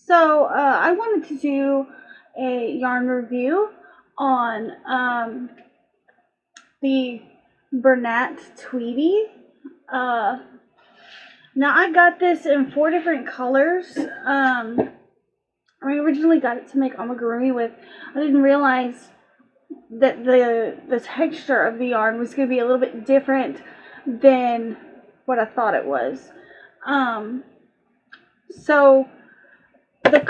So I wanted to do a yarn review on the Bernat Tweedie. Now I got this in 4 different colors. I originally got it to make amigurumi with. I didn't realize that the texture of the yarn was going to be a little bit different than what I thought it was. So the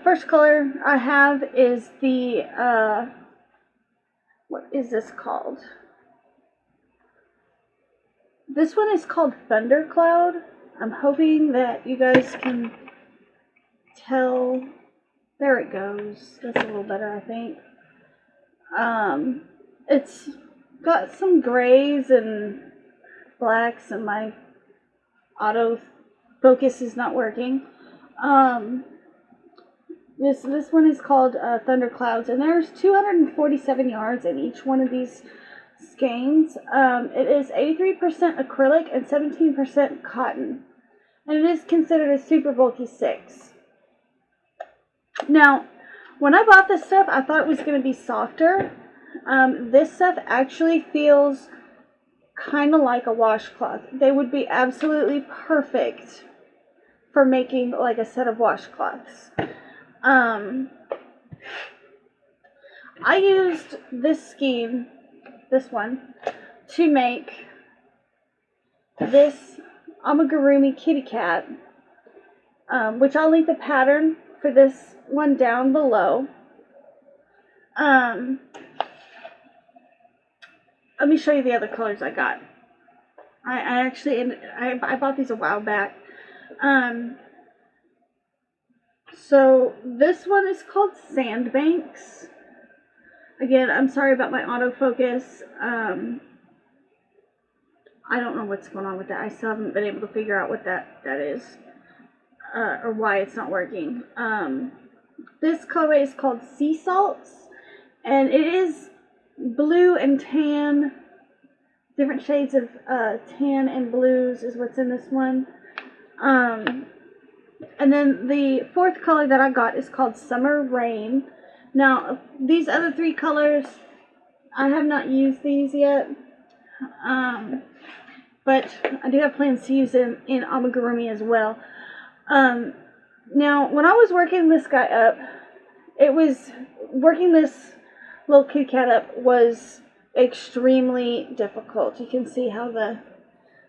first color I have is the, what is this called? This one is called Thundercloud. I'm hoping that you guys can tell. There it goes. That's a little better, I think. It's got some grays and blacks, and my auto focus is not working. This one is called Thunderclouds, and there's 247 yards in each one of these skeins. It is 83% acrylic and 17% cotton, and it is considered a super bulky 6. Now, when I bought this stuff, I thought it was going to be softer. This stuff actually feels kind of like a washcloth. They would be absolutely perfect for making like a set of washcloths. I used this skein, this one, to make this amigurumi kitty cat, which I'll link the pattern for this one down below. Let me show you the other colors I got. I bought these a while back. So this one is called Sandbanks. Again, I'm sorry about my autofocus. I don't know what's going on with that. I still haven't been able to figure out what that is. Or why it's not working. This colorway is called Sea Salts. And it is blue and tan. Different shades of tan and blues is what's in this one. And then the 4th color that I got is called Summer Rain. Now, these other 3 colors, I have not used these yet. But I do have plans to use them in amigurumi as well. Now, when I was working this guy up, working this little kitty cat up was extremely difficult. You can see how the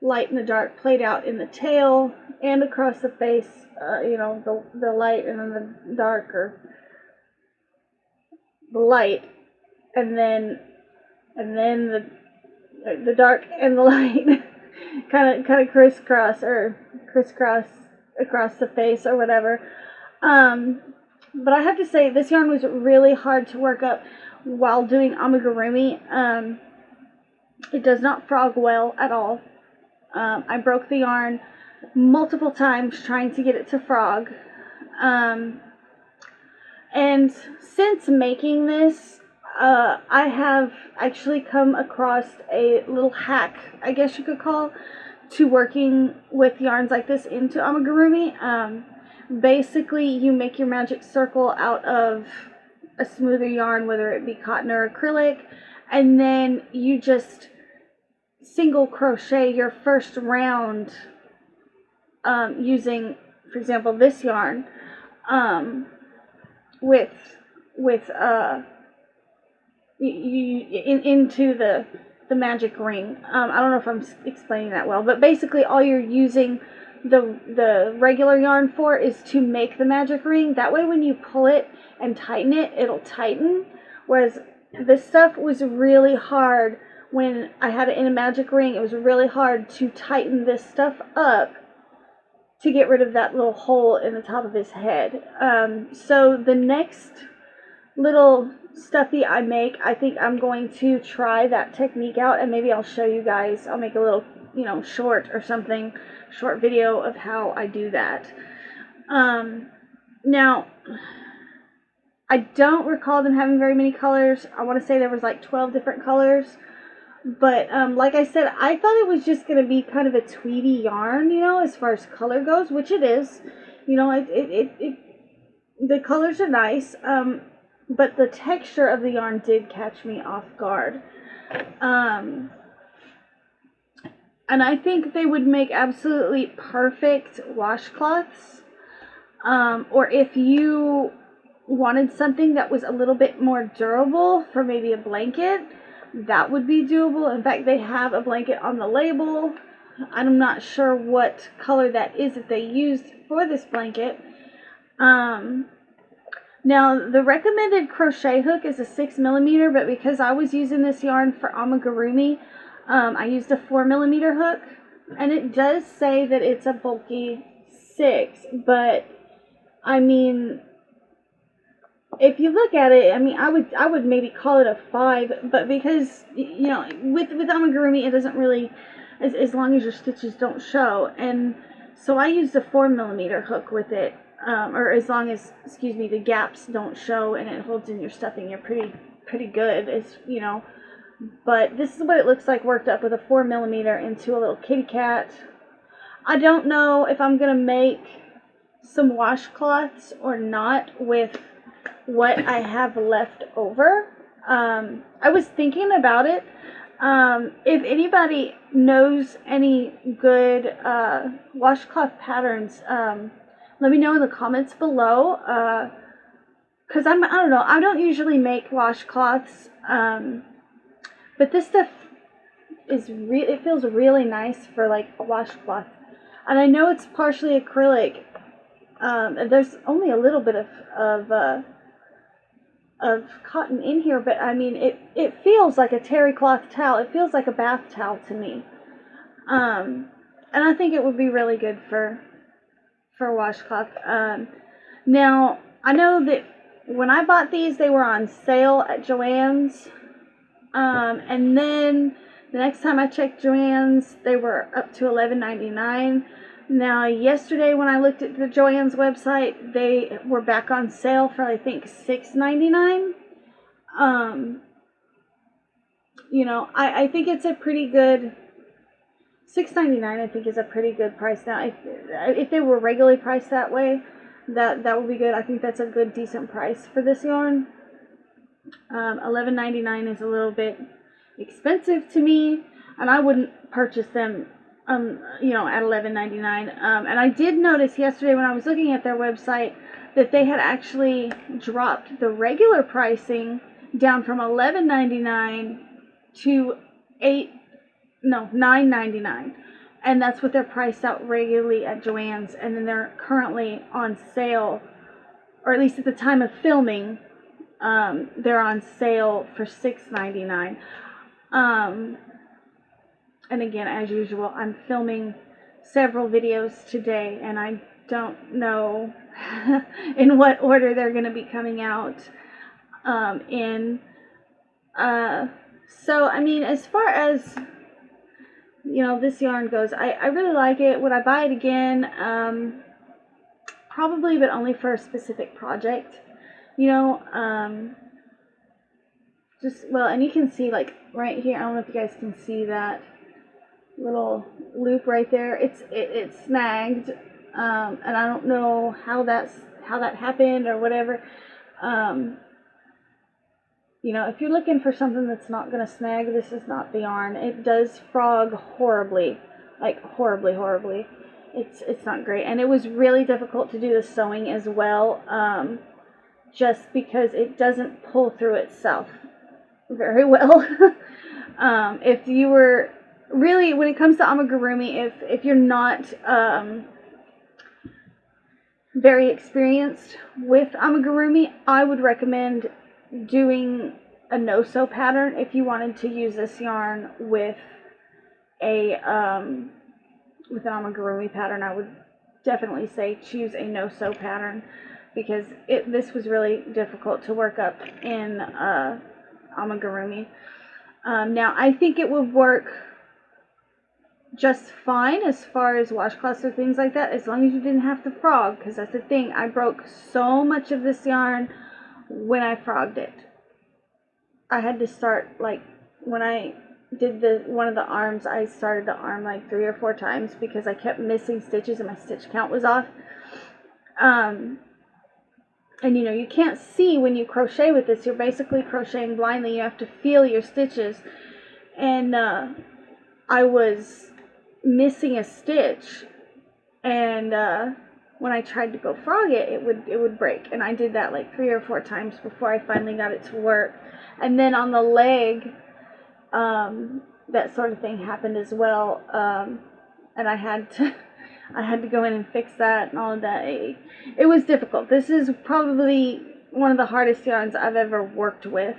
light and the dark played out in the tail and across the face. The light and then the dark, or the light, and then the dark and the light kind of crisscross across the face or whatever. But I have to say, this yarn was really hard to work up while doing amigurumi. It does not frog well at all. I broke the yarn multiple times trying to get it to frog. And since making this, I have actually come across a little hack, I guess you could call, to working with yarns like this into amigurumi. Basically, you make your magic circle out of a smoother yarn, whether it be cotton or acrylic, and then you just single crochet your first round using, for example, this yarn into the magic ring. I don't know if I'm explaining that well, but basically all you're using the regular yarn for is to make the magic ring. That way when you pull it and tighten it, it'll tighten. Whereas this stuff was really hard when I had it in a magic ring. It was really hard to tighten this stuff up to get rid of that little hole in the top of his head. So the next little stuffy I make, I think I'm going to try that technique out, and maybe I'll show you guys. I'll make a little, short or something, short video of how I do that. Now, I don't recall them having very many colors. I want to say there was like 12 different colors. But like I said, I thought it was just going to be kind of a tweedy yarn, as far as color goes, which it is. the colors are nice, but the texture of the yarn did catch me off guard. And I think they would make absolutely perfect washcloths. Or if you wanted something that was a little bit more durable for maybe a blanket, that would be doable. In fact, they have a blanket on the label. I'm not sure what color that is that they used for this blanket. Now, the recommended crochet hook is a 6mm, but because I was using this yarn for amigurumi, I used a 4mm hook, and it does say that it's a bulky 6, but I mean, if you look at it, I mean, I would maybe call it a 5, but because, you know, with amigurumi, it doesn't really, as long as your stitches don't show, and so I used a 4mm hook with it, or as long as, excuse me, the gaps don't show and it holds in your stuffing, you're pretty good, it's, you know. But this is what it looks like worked up with a 4mm into a little kitty cat. I don't know if I'm gonna make some washcloths or not with what I have left over. I was thinking about it. If anybody knows any good washcloth patterns, let me know in the comments below. Cause I don't know, I don't usually make washcloths, but this stuff is it feels really nice for like a washcloth, and I know it's partially acrylic. There's only a little bit of cotton in here, but I mean, it feels like a terry cloth towel. It feels like a bath towel to me. And I think it would be really good for a washcloth. Now, I know that when I bought these, they were on sale at Joann's. And then the next time I checked Joann's, they were up to $11.99. Now, yesterday when I looked at the Joann's website, they were back on sale for, I think, $6.99. You know, I think it's a pretty good, $6.99 I think is a pretty good price now. If they were regularly priced that way, that would be good. I think that's a good, decent price for this yarn. $11.99 is a little bit expensive to me, and I wouldn't purchase them you know, at $11.99. And I did notice yesterday when I was looking at their website that they had actually dropped the regular pricing down from $11.99 to $9.99, and that's what they're priced out regularly at Joann's. And then they're currently on sale, or at least at the time of filming, they're on sale for $6.99. And again, as usual, I'm filming several videos today, and I don't know in what order they're going to be coming out in. So, I mean, as far as, you know, this yarn goes, I really like it. Would I buy it again? Probably, but only for a specific project. You know, just, well, and you can see, like, right here, I don't know if you guys can see that little loop right there. It's snagged, and I don't know how that happened or whatever. You know, if you're looking for something that's not going to snag, this is not the yarn. It does frog horribly, like horribly. It's not great, and it was really difficult to do the sewing as well, just because it doesn't pull through itself very well. If you were really, when it comes to amigurumi, if you're not very experienced with amigurumi, I would recommend doing a no-sew pattern if you wanted to use this yarn with an amigurumi pattern. I would definitely say choose a no-sew pattern, because this was really difficult to work up in amigurumi. Now, I think it would work just fine as far as washcloths or things like that, as long as you didn't have to frog, because that's the thing. I broke so much of this yarn when I frogged it. I had to start, like, when I did one of the arms, I started the arm like 3 or 4 times because I kept missing stitches and my stitch count was off. And you know, you can't see when you crochet with this. You're basically crocheting blindly. You have to feel your stitches. And I was missing a stitch, and when I tried to go frog it, it would break. And I did that like 3 or 4 times before I finally got it to work. And then on the leg, that sort of thing happened as well. And I had to go in and fix that and all of that. It was difficult. This is probably one of the hardest yarns I've ever worked with,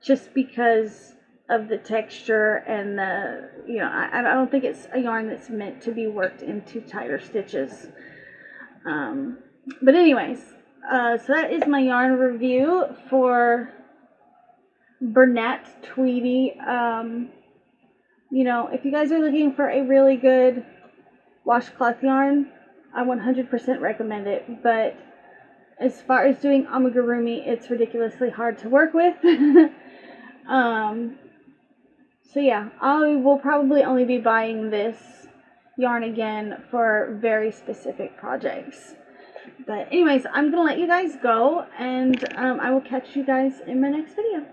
just because of the texture and the, you know, I don't think it's a yarn that's meant to be worked into tighter stitches. But anyways, so that is my yarn review for Bernat Tweedie. You know, if you guys are looking for a really good washcloth yarn, I 100% recommend it. But as far as doing amigurumi, it's ridiculously hard to work with. So yeah, I will probably only be buying this yarn again for very specific projects. But anyways, I'm going to let you guys go, and I will catch you guys in my next video.